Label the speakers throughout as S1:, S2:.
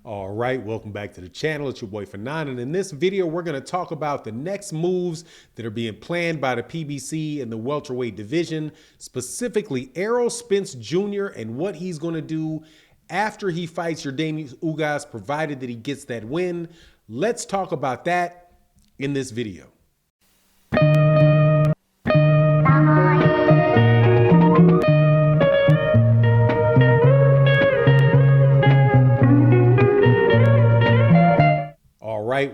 S1: All right, welcome back to the channel. It's your boy Fanon, and in this video, we're going to talk about the next moves that are being planned by the PBC in the welterweight division, specifically Errol Spence Jr. and what he's going to do after he fights Ugas, provided that he gets that win. Let's talk about that in this video.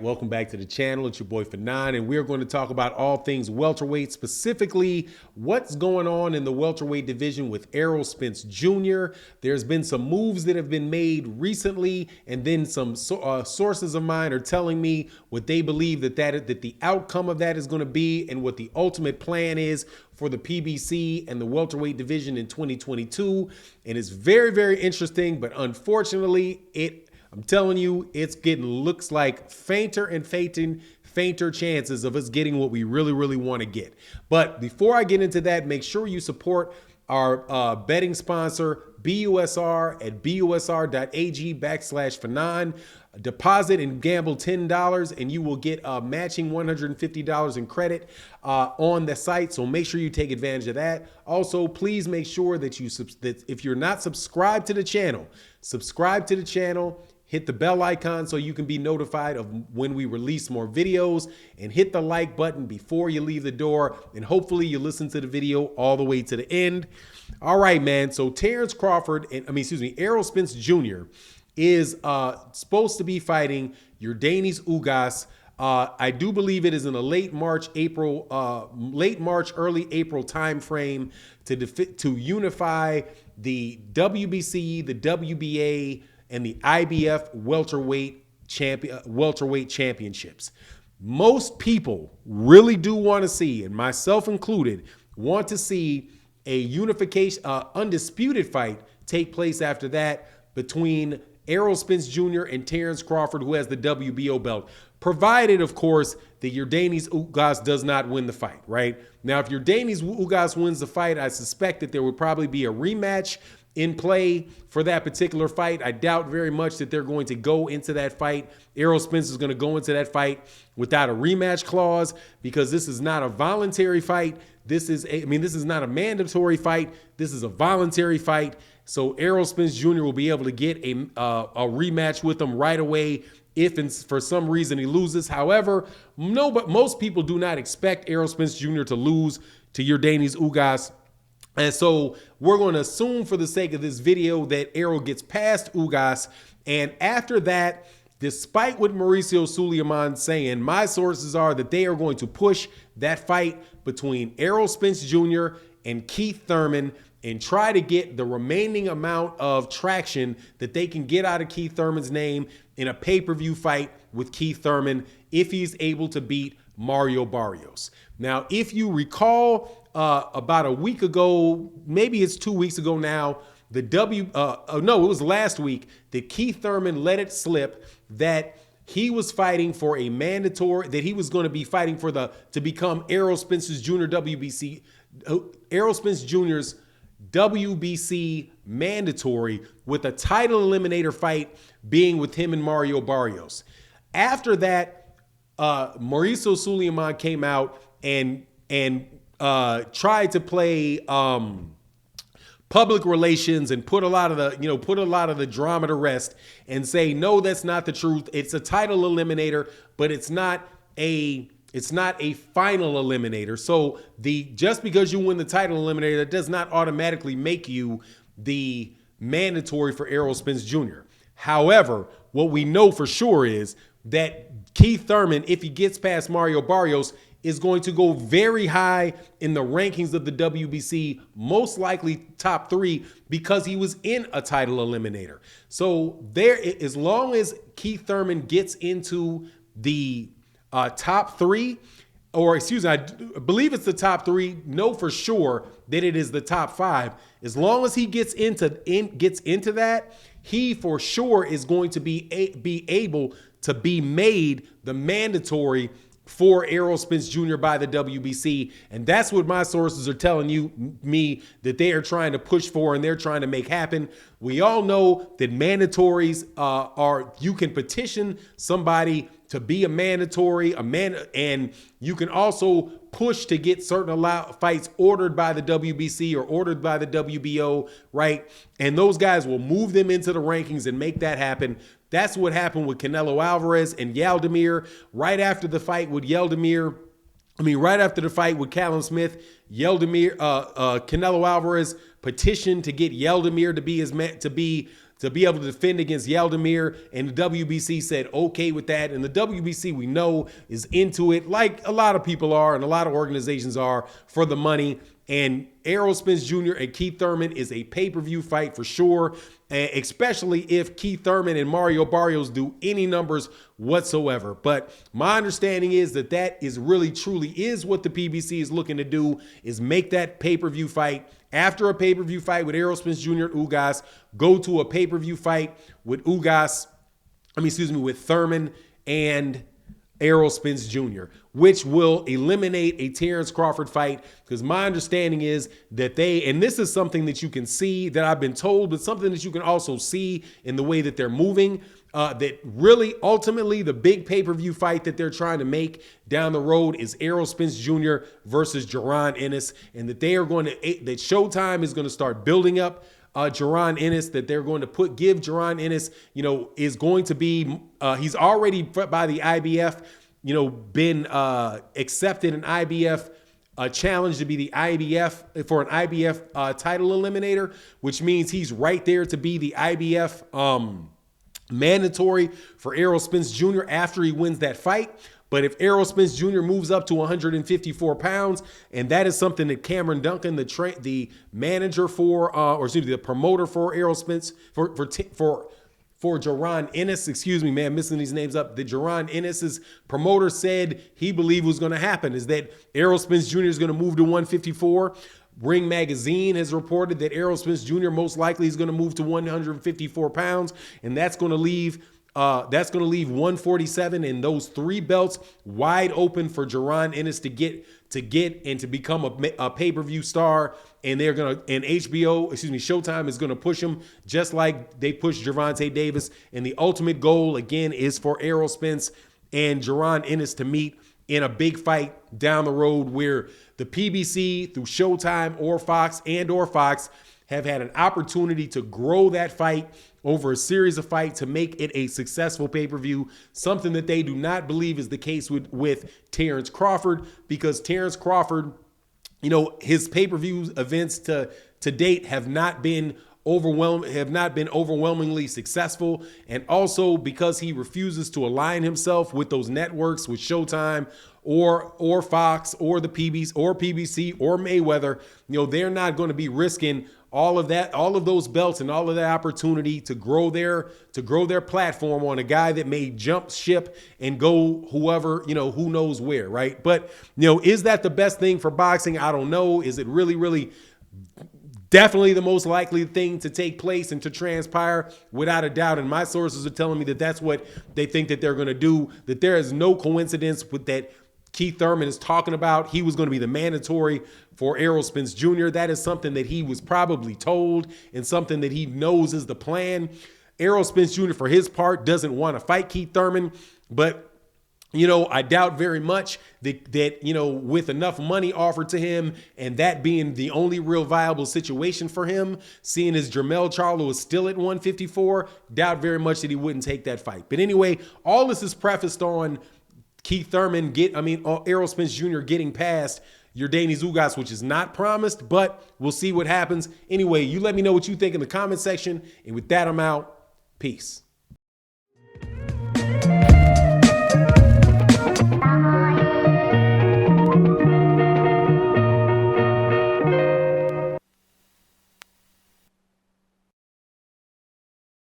S1: Welcome back to the channel. It's your boy Fanon, and we're going to talk about all things welterweight, specifically what's going on in the welterweight division with Errol Spence Jr. There's been some moves that have been made recently, and then some sources of mine are telling me what they believe that the outcome of that is going to be, and what the ultimate plan is for the PBC and the welterweight division in 2022. And it's very, very interesting, but unfortunately, I'm telling you, looks like fainter and fainter chances of us getting what we really, really want to get. But before I get into that, make sure you support our betting sponsor, BUSR, at busr.ag/Fanon. Deposit and gamble $10 and you will get a matching $150 in credit on the site. So make sure you take advantage of that. Also, please make sure that if you're not subscribed to the channel, subscribe to the channel. Hit the bell icon so you can be notified of when we release more videos, and hit the like button before you leave the door. And hopefully you listen to the video all the way to the end. All right, man. So Errol Spence Jr. is supposed to be fighting Ugas. I do believe it is in a late March, early April timeframe to unify the WBC, the WBA, and the IBF welterweight championships. Most people really do want to see, and myself included, want to see a unification, undisputed fight take place after that between Errol Spence Jr. and Terence Crawford, who has the WBO belt, provided, of course, that Ugas does not win the fight, right? Now, if Ugas wins the fight, I suspect that there would probably be a rematch in play for that particular fight. I doubt very much that they're going to go into that fight. Errol Spence is going to go into that fight without a rematch clause, because this is not a voluntary fight. This is not a mandatory fight. This is a voluntary fight. So Errol Spence Jr. will be able to get a rematch with him right away if for some reason he loses. However, but most people do not expect Errol Spence Jr. to lose to Ugas. And so we're going to assume, for the sake of this video, that Errol gets past Ugas. And after that, despite what Mauricio Sulaiman's saying, my sources are that they are going to push that fight between Errol Spence Jr. and Keith Thurman and try to get the remaining amount of traction that they can get out of Keith Thurman's name in a pay-per-view fight with Keith Thurman if he's able to beat Mario Barrios. Now, if you recall, about a week ago, maybe it's 2 weeks ago now, it was last week, that Keith Thurman let it slip that he was fighting for a mandatory, that he was going to be fighting to become Errol Spence Jr.'s WBC mandatory, with a title eliminator fight being with him and Mario Barrios. After that, Mauricio Sulaiman came out and tried to play public relations and put a lot of the drama to rest and say, no, that's not the truth. It's a title eliminator, but it's not a final eliminator. So just because you win the title eliminator, that does not automatically make you the mandatory for Errol Spence Jr. However, what we know for sure is that Keith Thurman, if he gets past Mario Barrios, is going to go very high in the rankings of the WBC, most likely top 3, because he was in a title eliminator. So as long as Keith Thurman gets into the top 3, or excuse me, I believe it's the top 3, know for sure that it is the top 5. As long as he gets into that, he for sure is going to be able to be made the mandatory for Errol Spence Jr. by the WBC. And that's what my sources are telling me that they are trying to push for and they're trying to make happen. We all know that mandatories you can petition somebody to be a mandatory, and you can also push to get certain fights ordered by the WBC or ordered by the WBO, right? And those guys will move them into the rankings and make that happen. That's what happened with Canelo Alvarez and Yaldemir. Right after the fight with right after the fight with Callum Smith, Canelo Alvarez petitioned to get Yaldemir to be his man, to be able to defend against Yaldemir, and the WBC said okay with that. And the WBC, we know, is into it, like a lot of people are and a lot of organizations are, for the money. And Errol Spence Jr. and Keith Thurman is a pay-per-view fight for sure, especially if Keith Thurman and Mario Barrios do any numbers whatsoever. But my understanding is that is really truly is what the PBC is looking to do, is make that pay-per-view fight. After a pay-per-view fight with Errol Spence Jr. and Ugas, go to a pay-per-view fight with with Thurman and Errol Spence Jr., which will eliminate a Terrence Crawford fight, because my understanding is that and this is something that you can see, that I've been told, but something that you can also see in the way that they're moving, that really ultimately the big pay-per-view fight that they're trying to make down the road is Errol Spence Jr. versus JARON Ennis, and that that Showtime is going to start building up JARON Ennis, that they're going to give JARON Ennis, is going to be, he's already by the IBF, been accepted an IBF challenge to be the IBF for an IBF title eliminator, which means he's right there to be the IBF mandatory for Errol Spence Jr. after he wins that fight. But if Errol Spence Jr. moves up to 154 pounds, and that is something that Cameron Duncan, the manager for, the promoter for Errol Spence, for JARON Ennis, missing these names up. The JARON Ennis's promoter said he believed was going to happen is that Errol Spence Jr. is going to move to 154. Ring Magazine has reported that Errol Spence Jr. most likely is going to move to 154 pounds, and that's going to leave 147 and those three belts wide open for JARON Ennis to get and to become a pay-per-view star. And Showtime is going to push him just like they pushed Gervonta Davis. And the ultimate goal, again, is for Errol Spence and JARON Ennis to meet in a big fight down the road, where the PBC through Showtime or Fox have had an opportunity to grow that fight over a series of fights to make it a successful pay-per-view, something that they do not believe is the case with Terrence Crawford, because Terrence Crawford, his pay-per-view events to date have not been overwhelmingly successful, and also because he refuses to align himself with those networks, with Showtime or Fox or the PBC or Mayweather. They're not going to be risking all of those belts and all of that opportunity to grow their platform on a guy that may jump ship and go who knows where, right? But is that the best thing for boxing? I don't know. Is it really definitely the most likely thing to take place and to transpire? Without a doubt. And my sources are telling me that that's what they think that they're going to do, that there is no coincidence with that. Keith Thurman is talking about he was going to be the mandatory for Errol Spence Jr. That is something that he was probably told and something that he knows is the plan. Errol Spence Jr., for his part, doesn't want to fight Keith Thurman, but I doubt very much that with enough money offered to him and that being the only real viable situation for him, seeing as Jermell Charlo is still at 154, doubt very much that he wouldn't take that fight. But anyway, all this is prefaced on Keith Thurman Errol Spence Jr. getting past Yordenis Ugas, which is not promised, but we'll see what happens. Anyway, you let me know what you think in the comment section. And with that, I'm out. Peace.